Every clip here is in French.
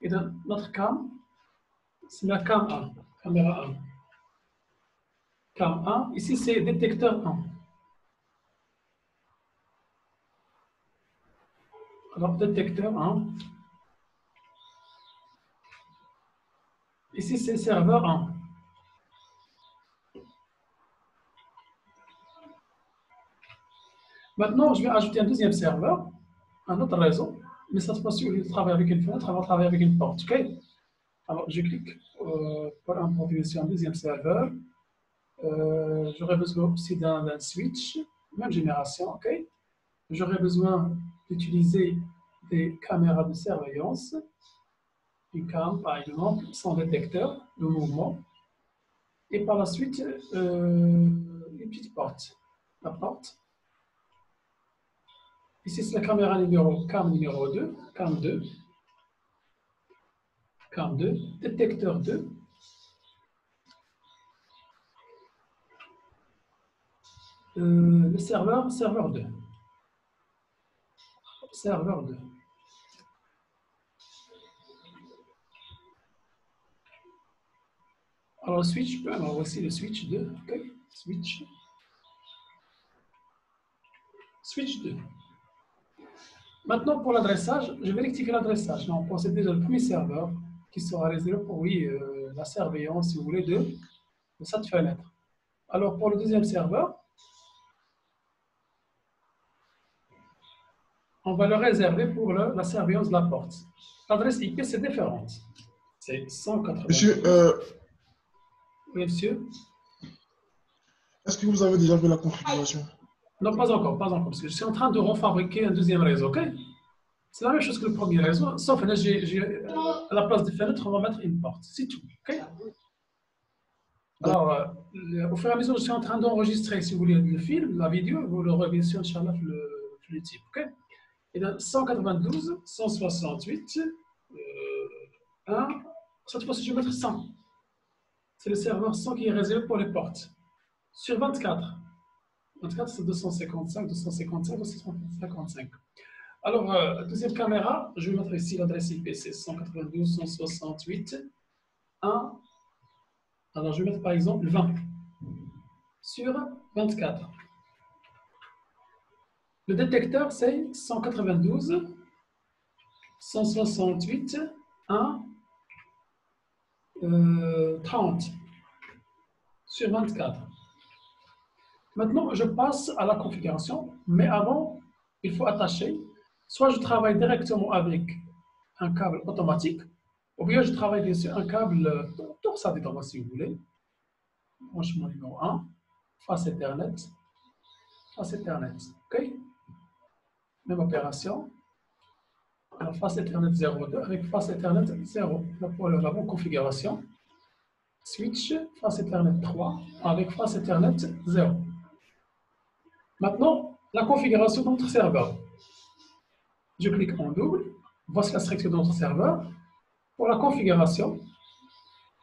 Et dans notre cam, c'est la cam 1, caméra 1. Cam 1, ici c'est détecteur 1. Alors, détecteur 1. Ici c'est serveur 1. Maintenant, je vais ajouter un deuxième serveur, un autre réseau, mais cette fois-ci, au lieu de travailler avec une fenêtre, on va travailler avec une porte. OK? Alors, je clique pour importer ici un deuxième serveur. J'aurai besoin aussi d'un switch, même génération. OK? J'aurai besoin d'utiliser des caméras de surveillance, une cam par exemple, sans détecteur de mouvement. Et par la suite, une petite porte. La porte. Ici, c'est la caméra cam numéro 2, cam 2. Cam 2, détecteur 2. Le serveur 2. Serveur 2. Alors, le switch, alors voici le switch 2. OK, switch. Switch 2. Maintenant, pour l'adressage, je vais rectifier l'adressage. On possède déjà le premier serveur qui sera réservé pour, oui, la surveillance, si vous voulez, de cette fenêtre. Alors, pour le deuxième serveur, on va le réserver pour la surveillance de la porte. L'adresse IP, c'est différente. C'est 180. Monsieur, oui, monsieur. est-ce que vous avez déjà vu la configuration? Non, pas encore, parce que je suis en train de refabriquer un deuxième réseau, OK? C'est la même chose que le premier réseau, sauf là, à la place des fenêtres, on va mettre une porte. C'est tout, OK? Alors, au fur et à mesure, je suis en train d'enregistrer, si vous voulez, le film, la vidéo, vous le reverrez sur le type, OK? Et dans 192, 168, 1, cette fois-ci, je vais mettre 100. C'est le serveur 100 qui est réservé pour les portes. Sur 24. 24, c'est 255, 255, 255. Alors, deuxième caméra, je vais mettre ici l'adresse IP, c'est 192, 168, 1. Alors, je vais mettre par exemple 20 sur 24. Le détecteur, c'est 192, 168, 1, 30 sur 24. Maintenant, je passe à la configuration, mais avant, il faut attacher. Soit je travaille directement avec un câble automatique, ou bien je travaille bien sûr un câble torsade, si vous voulez. Branchement numéro 1, face Ethernet. Face Ethernet, OK? Même opération. Alors, face Ethernet 0,2 avec face Ethernet 0. Là, pour la bonne configuration. Switch, face Ethernet 3 avec face Ethernet 0. Maintenant, la configuration de notre serveur. Je clique en double. Voici la structure de notre serveur. Pour la configuration,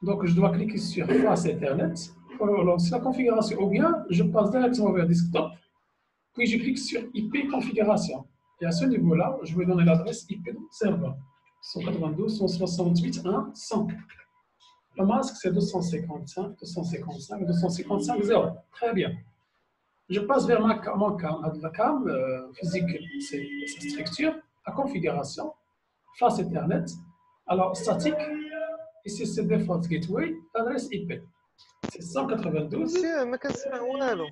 donc je dois cliquer sur face Ethernet pour lancer la configuration. Ou bien, je passe directement vers desktop, puis je clique sur IP configuration. Et à ce niveau-là, je vais donner l'adresse IP de serveur. 192, 168, 1, 100. Le masque, c'est 255, 255, 255, 0. Très bien. Je passe vers mon cam, la cam physique, c'est sa structure, la configuration, face Ethernet. Alors, statique, ici c'est Default Gateway, l'adresse IP. C'est 192. Monsieur, ما كنسمع والو.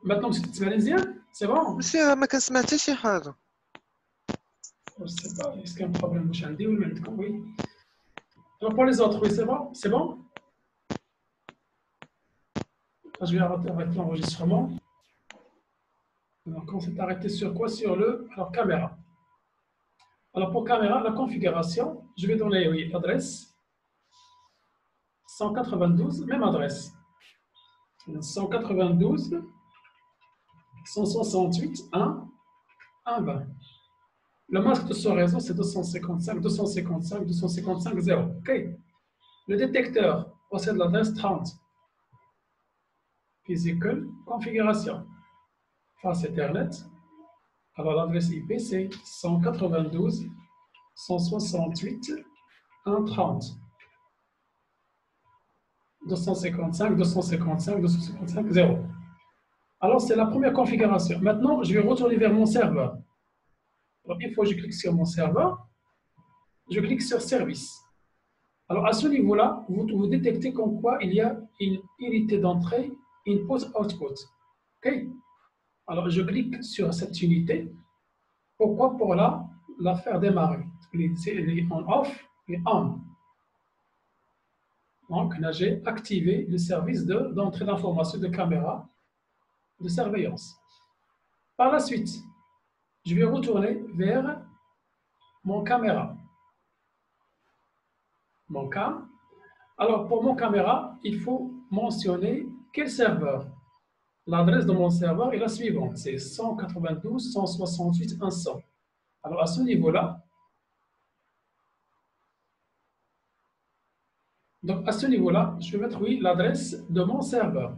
Maintenant, c'est tunisien, c'est bon? Monsieur, ما كنسمع حتى شي حاجة. Je ne sais pas, est-ce qu'il y a un problème? Oui. Alors, pour les autres, oui, c'est bon? C'est bon? Je vais arrêter l'enregistrement. Donc, on s'est arrêté sur quoi? Sur le caméra. Alors, pour caméra, la configuration, je vais donner, oui, l'adresse 192, même adresse. 192, 168, 1, 1, 20. Le masque de ce réseau, c'est 255, 255, 255, 0. OK. Le détecteur possède l'adresse 30. Physical, configuration. Face Ethernet, Alors, l'adresse IP, c'est 192.168.1.30. 255, 0. Alors, c'est la première configuration. Maintenant, je vais retourner vers mon serveur. Alors, une fois que je clique sur mon serveur, je clique sur Service. Alors, à ce niveau-là, vous détectez comme quoi il y a une unité d'entrée, input-output. OK? Alors, je clique sur cette unité. Pourquoi? Pour la faire démarrer. Les on-off et on. Donc, là, j'ai activé le service d'entrée d'information de caméra de surveillance. Par la suite, je vais retourner vers mon caméra. Mon cam. Alors, pour mon caméra, il faut mentionner quel serveur. L'adresse de mon serveur est la suivante, c'est 192.168.1.100. Alors, à ce niveau-là, je vais mettre, oui, l'adresse de mon serveur.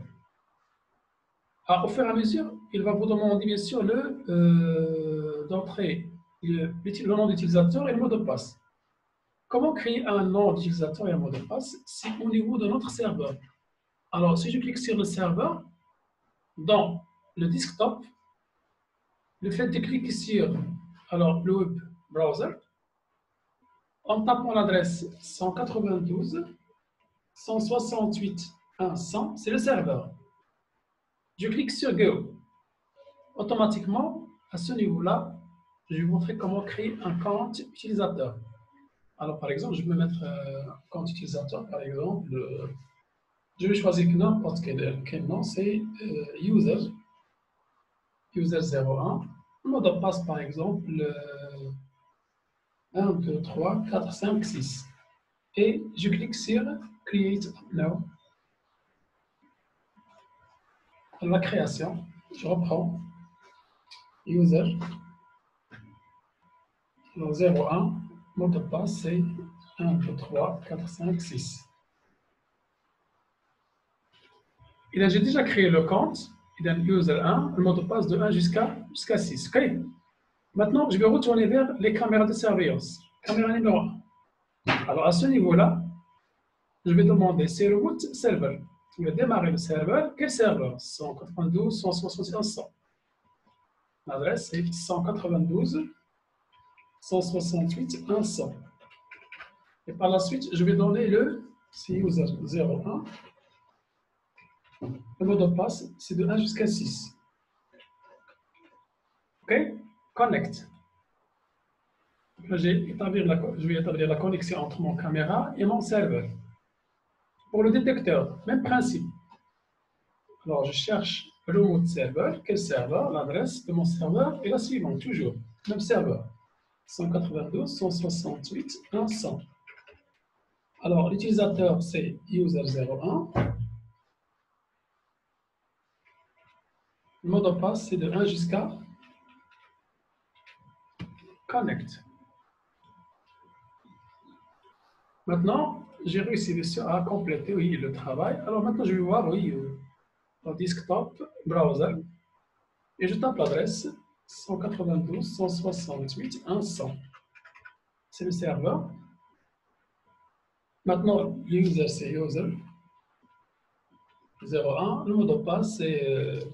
Alors, au fur et à mesure, il va vous demander, bien sûr, d'entrer le nom d'utilisateur et le mot de passe. Comment créer un nom d'utilisateur et un mot de passe? C'est au niveau de notre serveur. Alors, si je clique sur le serveur, dans le desktop, le fait de cliquer sur le web browser, en tapant l'adresse 192.168.1.100, c'est le serveur. Je clique sur Go. Automatiquement, à ce niveau-là, je vais vous montrer comment créer un compte utilisateur. Alors, par exemple, je vais mettre un compte utilisateur, par exemple, je vais choisir n'importe quel nom, c'est user 01. Le mot de passe, par exemple, 1, 2, 3, 4, 5, 6. Et je clique sur Create Now. La création, je reprends user 01. Mot de passe, c'est 1, 2, 3, 4, 5, 6. J'ai déjà créé le compte. User 1, le mot de passe de 1 jusqu'à 6. Okay. Maintenant, je vais retourner vers les caméras de surveillance. Caméra numéro 1. Alors, à ce niveau-là, je vais demander c'est le root server. Je vais démarrer le serveur. Quel serveur? 192.168.1.100. L'adresse est 192.168.1.100. Et par la suite, je vais donner le user 01. Le mot de passe, c'est de 1 jusqu'à 6. OK? Connect. Je vais établir la connexion entre mon caméra et mon serveur. Pour le détecteur, même principe. Alors, je cherche le mot de serveur. Quel serveur? L'adresse de mon serveur est la suivante, toujours. Même serveur. 192.168.1.100. Alors, l'utilisateur, c'est user 01. Le mot de passe, c'est de 1 jusqu'à connect. Maintenant, j'ai réussi à compléter le travail. Alors maintenant, je vais voir le desktop browser et je tape l'adresse 192.168.1.100. C'est le serveur. Maintenant, l'user, c'est user 01. Le mot de passe, c'est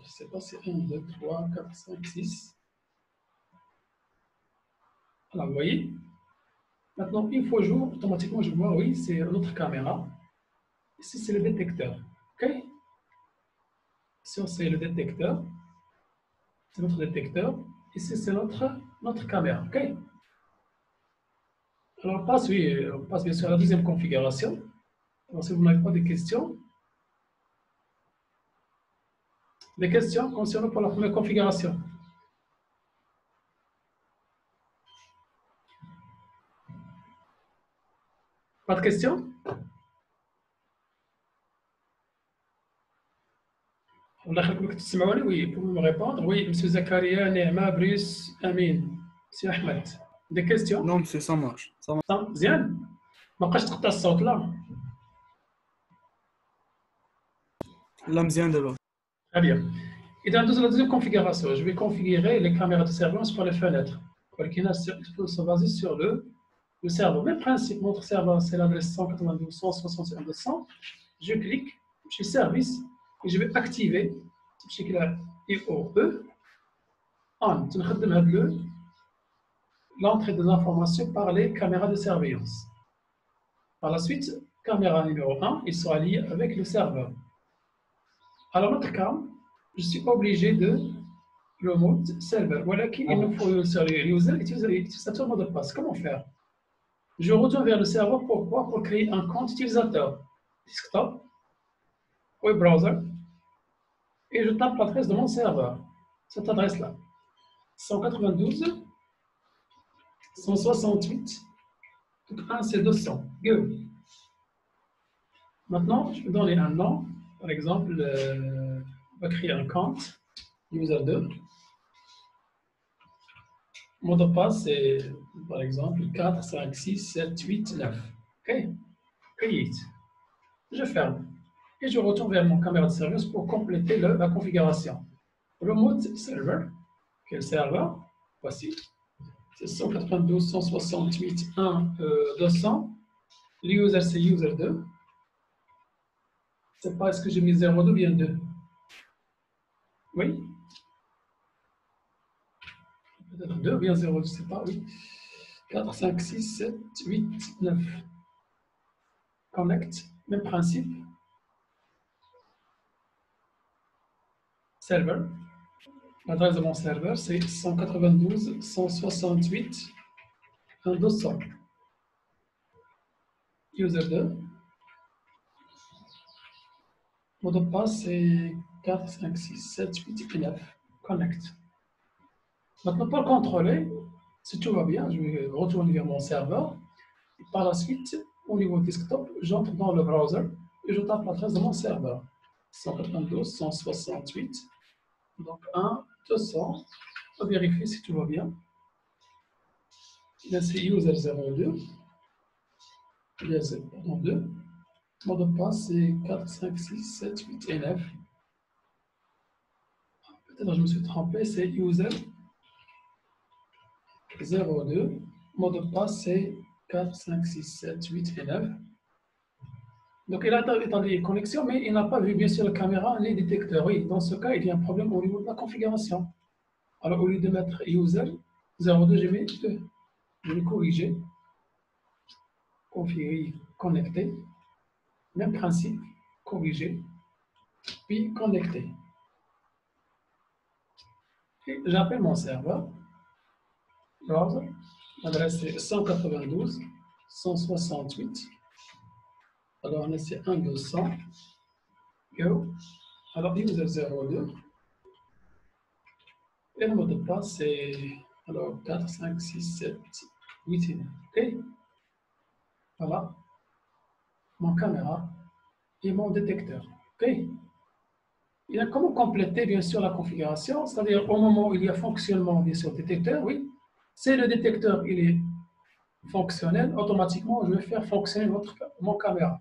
1, 2, 3, 4, 5, 6. Alors, vous voyez. Maintenant, une fois jour, automatiquement, je vois, oui, c'est notre caméra. Ici, c'est le détecteur. OK? Ici, c'est le détecteur. C'est notre détecteur. Ici, c'est notre caméra. OK? Alors, on passe bien sûr à la deuxième configuration. Alors, si vous n'avez pas de questions, des questions concernant pour la première configuration. Pas de questions? Oui, vous pouvez me répondre. Oui, M. Zakaria, Néma, Brice, Amin, M. Ahmed. Des questions? Non, monsieur, ça marche. Ça marche. مزيان ما بقاش تقطع الصوت لا Là, مزيان دابا. Très bien. Et dans la deuxième configuration, je vais configurer les caméras de surveillance pour les fenêtres. Il faut se baser sur le serveur. Même principe, notre serveur, c'est l'adresse 192.161.200. Je clique chez Service et je vais activer IOE on. L'entrée des informations par les caméras de surveillance. Par la suite, caméra numéro 1, il sera lié avec le serveur. Alors, notre cas, je suis obligé de remote server. Voilà qu'il nous faut sur le user utilisateur mot de passe. Comment faire? Je retourne vers le serveur. Pourquoi? Pour créer un compte utilisateur. Desktop, web browser, et je tape l'adresse de mon serveur. Cette adresse-là. 192.168. Donc 1, c'est 200. Go. Maintenant, je vais donner un nom. Par exemple, on va créer un compte. User 2. Mot de passe, c'est par exemple 4, 5, 6, 7, 8, 9. OK? Create. Je ferme. Et je retourne vers mon caméra de service pour compléter la configuration. Remote server. Quel serveur? Voici. C'est 192.168.1.200. L'user, c'est user 2. Je ne sais pas, est-ce que j'ai mis 0,2 ou bien 2? Oui? Peut-être 2 ou bien 0, je ne sais pas, oui. 4, 5, 6, 7, 8, 9. Connect, même principe. Server. L'adresse de mon serveur, c'est 192.168.1.200. User 2. Mot de passe, c'est 4, 5, 6, 7, 8 et 9. Connect. Maintenant, pour contrôler, si tout va bien, je vais retourner vers mon serveur. Et par la suite, au niveau desktop, j'entre dans le browser et je tape l'adresse de mon serveur. 192.168. Donc 1, 200. On va vérifier si tout va bien. Là, c'est user 02. Là, c'est 2. Mot de passe, c'est 4, 5, 6, 7, 8 et 9. Peut-être que je me suis trompé, c'est user 02. Mot de passe, c'est 4, 5, 6, 7, 8 et 9. Donc, il a établi une connexion, mais il n'a pas vu bien sûr la caméra ni détecteur. Oui, dans ce cas, il y a un problème au niveau de la configuration. Alors, au lieu de mettre user 02, je mets 2. Je vais corriger. Configurer, connecter. Même principe, corriger, puis connecter. Et j'appelle mon serveur. Browser. L'adresse est 192.168. Alors, on essaie 1.200. Go. Alors, user 02. Et le mot de passe, c'est alors 4, 5, 6, 7, 8 et 9. OK? Voilà. Mon caméra et mon détecteur. OK? Il y a comment compléter, bien sûr, la configuration, c'est-à-dire au moment où il y a fonctionnement, bien sûr, détecteur, oui. Si le détecteur il est fonctionnel, automatiquement, je vais faire fonctionner mon caméra.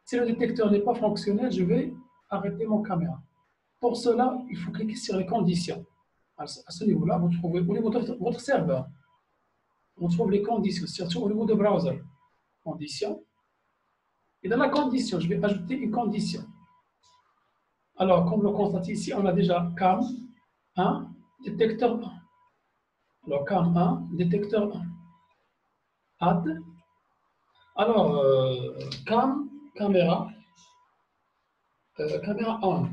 Si le détecteur n'est pas fonctionnel, je vais arrêter mon caméra. Pour cela, il faut cliquer sur les conditions. À ce niveau-là, vous trouvez au niveau de votre serveur, on trouve les conditions, surtout au niveau de browser. Conditions. Et dans la condition, je vais ajouter une condition. Alors, comme le constate ici, on a déjà CAM 1, détecteur 1. Alors, CAM 1, détecteur 1. Add. Alors, CAM, caméra on,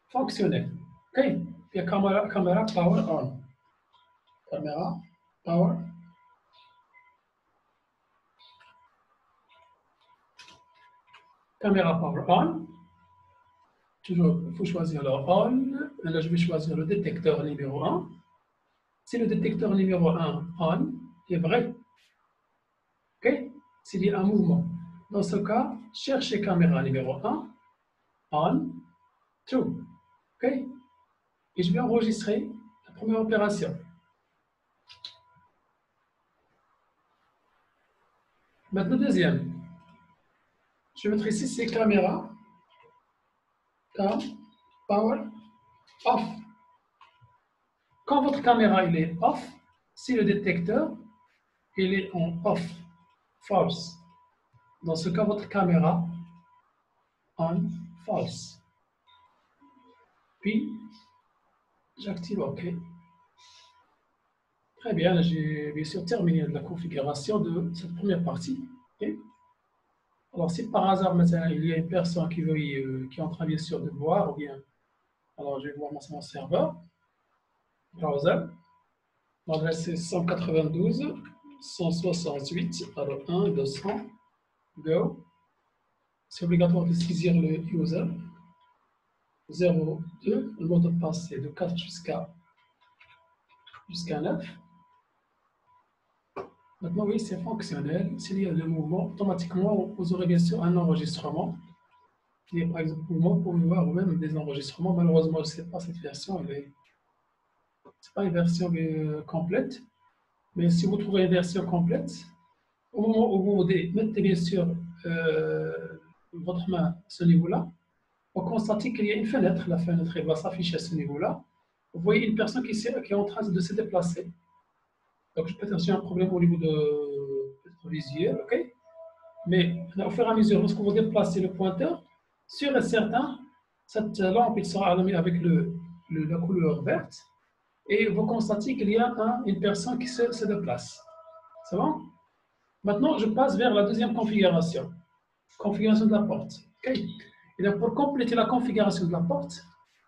fonctionnel. OK? Puis caméra power on. Caméra power. Caméra power on. Toujours, il faut choisir le on. Là, je vais choisir le détecteur numéro 1. Si le détecteur numéro 1 on est vrai, OK? S'il y a un mouvement. Dans ce cas, cherchez caméra numéro 1 on true. OK? Et je vais enregistrer la première opération. Maintenant, deuxième. Je vais mettre ici ces caméras. Cam, power, off. Quand votre caméra il est off, si le détecteur il est en off, false. Dans ce cas, votre caméra on, false. Puis, j'active OK. Très bien, j'ai bien sûr terminé la configuration de cette première partie. Okay. Alors, si par hasard, maintenant, il y a une personne qui veut qui est en train bien sûr de voir, ou bien, alors je vais voir mon serveur, browser, l'adresse est 192.168, alors 1, 200, go. C'est obligatoire de saisir le user. 0, 2, le mot de passe est de 4 jusqu'à 9. Maintenant, oui, c'est fonctionnel. S'il y a le mouvement, automatiquement, vous aurez bien sûr un enregistrement. Il y a par exemple un mouvement pour voir ou même des enregistrements. Malheureusement, je ne sais pas, cette version, ce n'est pas une version complète. Mais si vous trouvez une version complète, au moment où vous mettez bien sûr votre main à ce niveau-là, vous constatez qu'il y a une fenêtre. La fenêtre elle va s'afficher à ce niveau-là. Vous voyez une personne qui est en train de se déplacer. Donc, peut-être j'ai un problème au niveau de visuel, ok? Mais au fur et à mesure, lorsque vous déplacez le pointeur, sûr et certain, cette lampe il sera allumée avec la couleur verte et vous constatez qu'il y a une personne qui se déplace. C'est bon? Maintenant, je passe vers la deuxième configuration. Configuration de la porte. Okay. Et donc, pour compléter la configuration de la porte,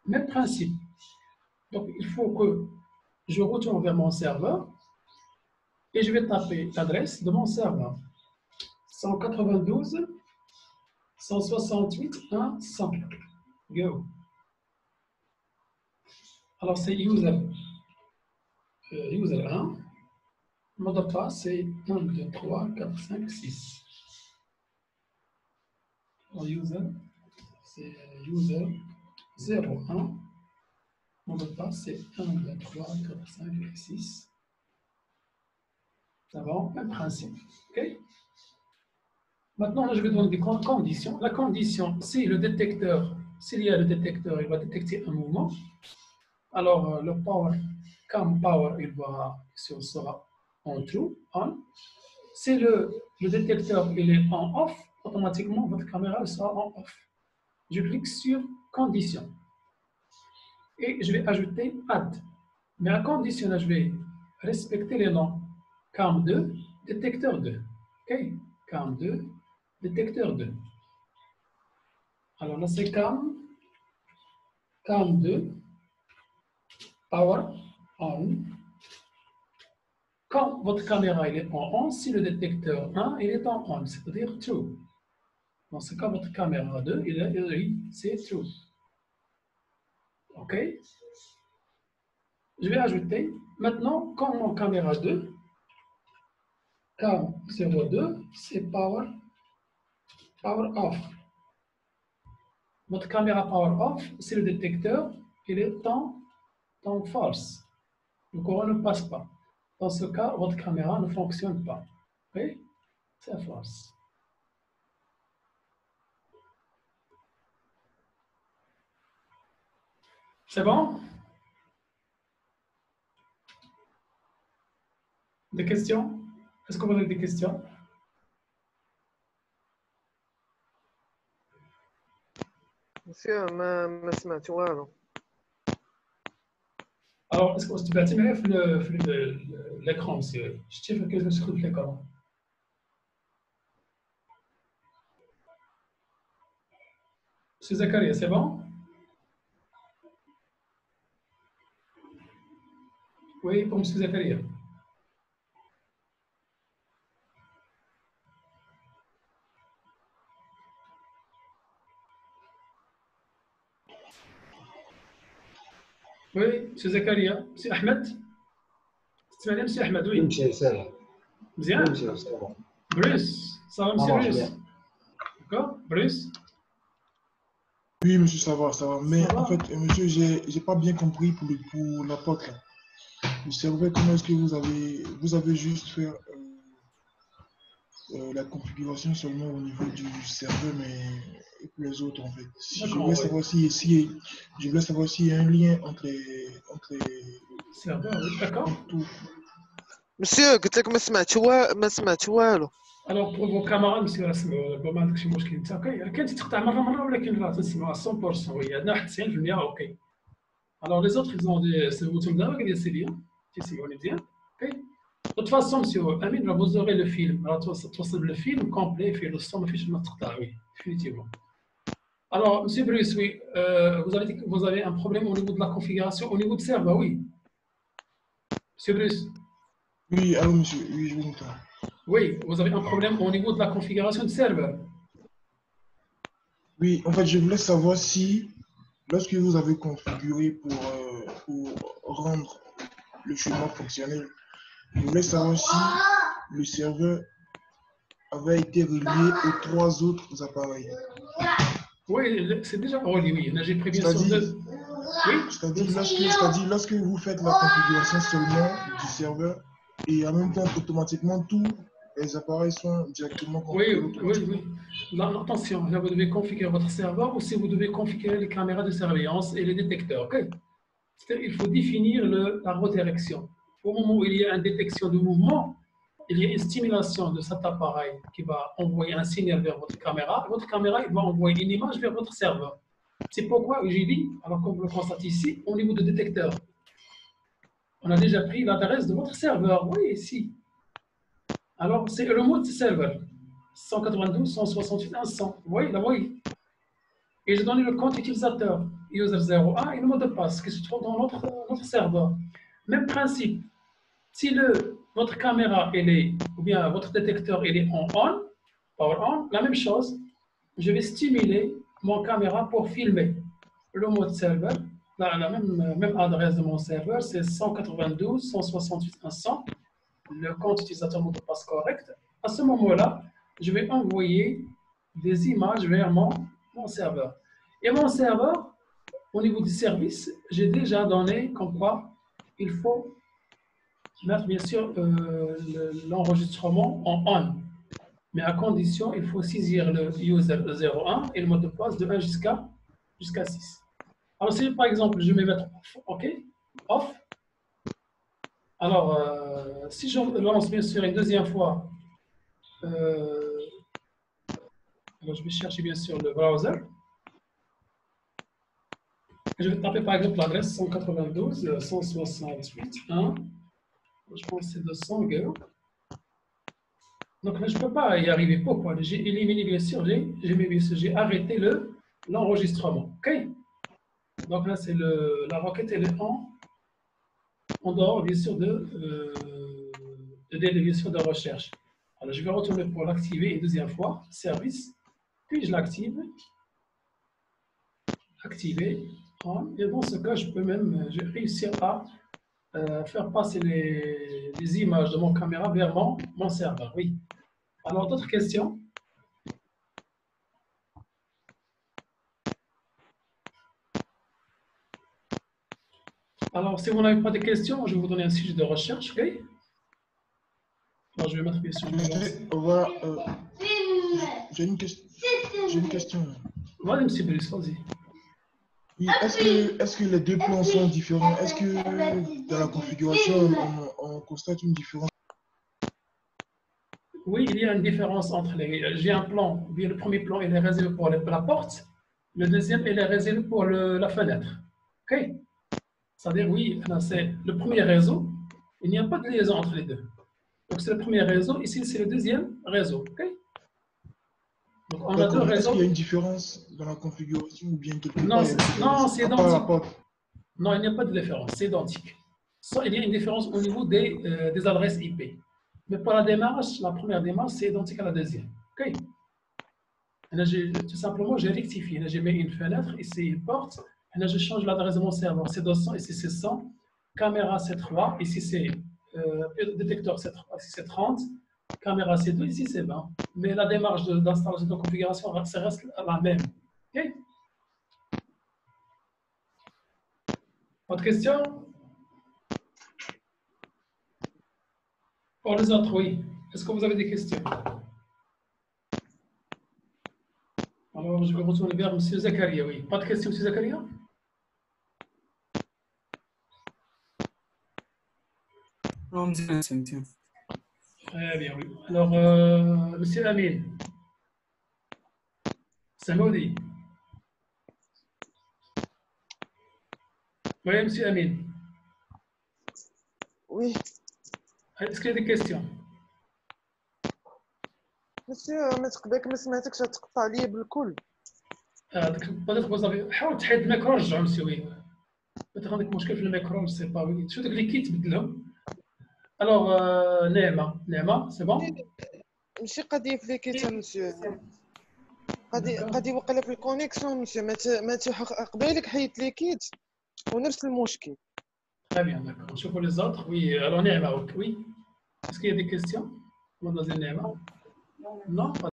même principe. Donc, il faut que je retourne vers mon serveur et je vais taper l'adresse de mon serveur. 192.168.1.100. Go. Alors, c'est user 1. Le mot de passe, c'est 1, 2, 3, 4, 5, 6. Alors, user, c'est user 0, 1. Le mot de passe, c'est 1, 2, 3, 4, 5 et 6. Ça va, même principe. OK? Maintenant, là, je vais donner des conditions. La condition, si le détecteur, s'il y a le détecteur, il va détecter un mouvement. Alors, le power, cam power, il sera en true, on. Si le détecteur il est en off, automatiquement, votre caméra sera en off. Je clique sur condition. Et je vais ajouter add. Mais à condition, là, je vais respecter les noms cam 2, détecteur 2. OK? Cam 2, détecteur 2. Alors là, c'est cam 2, power on. Quand votre caméra il est en on, si le détecteur 1 il est en on, c'est-à-dire true. Dans ce cas, votre caméra 2, c'est true. OK? Je vais ajouter, maintenant, quand mon caméra 2, cam 02, c'est power off. Votre caméra power off, c'est le détecteur, il est en false. Le courant ne passe pas. Dans ce cas, votre caméra ne fonctionne pas. OK? C'est false. C'est bon? Des questions? Est-ce que vous avez des questions? مسيو ما سمعت والو. Alors, est-ce que tu peux mettre l'écran, monsieur? Je tiens que je scrute l'écran. Monsieur Zakaria, c'est bon? Oui, pour monsieur Zakaria. Oui, monsieur Zakaria. Monsieur Ahmed? C'est monsieur Ahmed, oui. Monsieur, ça va. Bien. Monsieur, ça va. Bruce, ça va, monsieur Bruce? D'accord, Bruce? Oui, monsieur, ça va, ça va. Mais Ça va? en fait, monsieur, j'ai pas bien compris pour la porte là. Je sais pas comment est-ce que vous avez juste fait la configuration seulement au niveau du serveur, mais pour les autres, en fait. Je D'accord, voulais oui. savoir je voulais savoir s'il y a un lien Serveur, oui, d'accord. مسيو قلت لك ما سمعت والو. Alors, pour vos camarades, monsieur راه ربما عندك شي مشكل انت اوكي كان تقطع مره ولكن راه تسمع 100% وي عندنا واحد 90% اوكي. Alors les autres ils ont des سمعتهم دابا قال لي سي بيان تيسمعوني مزيان اوكي. De toute façon, monsieur Amin, vous aurez le film. Alors, le film complet, fait le son, fiche notre oui, définitivement. Alors, monsieur Bruce, oui, vous avez dit que vous avez un problème au niveau de la configuration, au niveau de serveur, oui. Monsieur Bruce, Oui, allô, monsieur. Oui, je vous entends. oui, vous avez un problème au niveau de la configuration de serveur. Oui, en fait, je voulais savoir si, lorsque vous avez configuré pour rendre le chemin fonctionnel, je voulais savoir si le serveur avait été relié aux 3 autres appareils. Oui, c'est déjà relié, oui. Là, j'ai pris bien sûr C'est-à-dire, deux. Oui, c'est-à-dire lorsque vous faites la configuration seulement du serveur et en même temps, automatiquement, tous les appareils sont directement configurés oui, oui, automatiquement. oui. Là, attention, là, vous devez configurer votre serveur ou si vous devez configurer les caméras de surveillance et les détecteurs. Ok. C'est-à-dire, il faut définir la redirection. Au moment où il y a une détection de mouvement, il y a une stimulation de cet appareil qui va envoyer un signal vers votre caméra. Votre caméra il va envoyer une image vers votre serveur. C'est pourquoi j'ai dit, alors comme vous le constatez ici, au niveau de détecteur, on a déjà pris l'adresse de votre serveur. Oui, ici. Alors, c'est le mot de serveur. 192.168.100. Vous voyez, là, oui. Et je donne le compte utilisateur, user 01 et le mot de passe qui se trouve dans notre serveur. Même principe. Si votre caméra ou bien votre détecteur est en on, power on, la même chose, je vais stimuler mon caméra pour filmer. Le mode serveur, la même adresse de mon serveur, c'est 192.168.100. Le compte utilisateur mot de passe correct. À ce moment-là, je vais envoyer des images vers mon serveur. Et mon serveur, au niveau du service, j'ai déjà donné comme quoi il faut mettre bien sûr l'enregistrement en on. Mais à condition, il faut saisir le user 01 et le mot de passe de 1 jusqu'à 6. Alors si par exemple je vais mettre off, ok, off. Alors si je lance bien sûr une deuxième fois, alors je vais chercher bien sûr le browser. Je vais taper par exemple l'adresse 192.168.1. Je pense que c'est 200 Go. Donc là, je ne peux pas y arriver. Pourquoi? J'ai éliminé, bien sûr, j'ai arrêté l'enregistrement. OK? Donc là, c'est la requête, elle est en dehors, bien sûr, délai, bien sûr, de recherche. Alors, je vais retourner pour l'activer une deuxième fois, service, puis je l'active, activer, et dans ce cas, je peux même réussir à faire passer les images de mon caméra vers mon serveur. Oui. Alors, d'autres questions? Alors, si vous n'avez pas de questions, je vais vous donner un sujet de recherche, ok? Alors, je vais mettre bien sûr. J'ai une question. Vas-y, monsieur Brice, vas-y. Oui, est-ce que les deux plans sont différents? Est-ce que dans la configuration, on constate une différence? Oui, il y a une différence entre les. J'ai un plan, bien le premier plan, il est réservé pour la porte, le deuxième, il est réservé pour la fenêtre. Ok? C'est-à-dire, oui, c'est le premier réseau, il n'y a pas de liaison entre les deux. Donc, c'est le premier réseau, ici, c'est le deuxième réseau. Ok? Donc, on a deux réseaux. Est-ce qu'il y a une différence dans la configuration ou bien quelque Non, part, c'est identique. Non, il n'y a pas de différence, c'est identique. Il y a une différence au niveau des adresses IP. Mais pour la démarche, la première démarche, c'est identique à la deuxième. OK? Et là, tout simplement, j'ai rectifié. Là, j'ai mis une fenêtre, ici une porte. Et là, je change l'adresse de mon serveur. C'est 200, ici c'est 100. Caméra, c'est 3. Ici, c'est détecteur, c'est 3. Ici, c'est 30. Caméra, c'est 2. Ici, c'est 20. Mais la démarche d'installation de configuration, ça reste la même. OK? Autre question? Pour les autres, oui. Est-ce que vous avez des questions? Alors, je vais retourner vers M. Zakaria. Oui. Pas de questions, M. Zakaria? Non, c'est Très bien, oui. Alors, M. Amin. Samoudi. Oui, M. Amin. وي Est-ce qu'il y a des questions? مسيو ما تقبلك ما سمعتكش تقطع ليا بالكل. peut-être vous avez حاول تحيد الميكرو رجعوا مسوي. peut-être عندك مشكل في الميكرو je sais pas. Oui. شو داك اللي كي تبدلهم. Alors, نعمة, c'est bon? ماشي قضيه في ليكيت مسيو، قضيه وقيله في الكونيكسيون مسيو. قبيلك حيدت ليكيت ونفس المشكل. Très bien, d'accord. Je pour les autres. Oui, alors Néma, oui. Est-ce qu'il y a des questions? Mademoiselle Néma? Non, pas